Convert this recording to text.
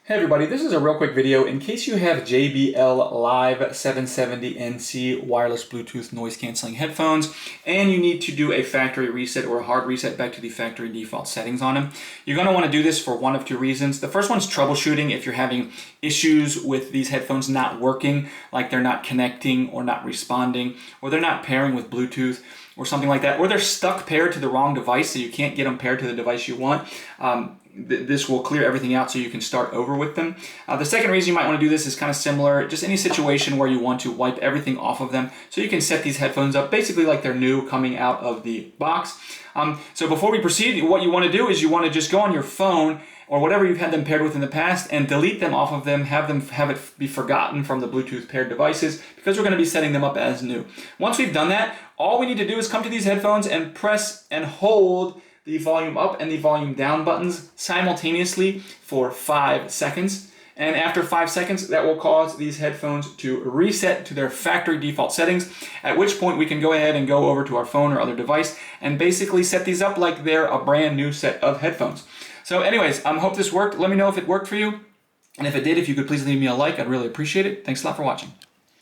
Hey everybody, this is a real quick video. In case you have JBL Live 770NC wireless Bluetooth noise cancelling headphones and you need to do a factory reset or a hard reset back to the factory default settings on them, you're going to want to do this for one of two reasons. The first one's troubleshooting. If you're having issues with these headphones not working, like they're not connecting or not responding, or they're not pairing with Bluetooth or something like that, or they're stuck paired to the wrong device so you can't get them paired to the device you want, this will clear everything out so you can start over with them. The second reason you might want to do this is kind of similar, just any situation where you want to wipe everything off of them so you can set these headphones up basically like they're new coming out of the box. So before we proceed, what you want to do is you want to just go on your phone or whatever you've had them paired with in the past and delete them off of them, have it be forgotten from the Bluetooth paired devices because we're going to be setting them up as new. Once we've done that, all we need to do is come to these headphones and press and hold the volume up and the volume down buttons simultaneously for 5 seconds. And after 5 seconds, that will cause these headphones to reset to their factory default settings, at which point we can go ahead and go over to our phone or other device and basically set these up like they're a brand new set of headphones. So anyways, hope this worked. Let me know if it worked for you. And if it did, if you could please leave me a like, I'd really appreciate it. Thanks a lot for watching.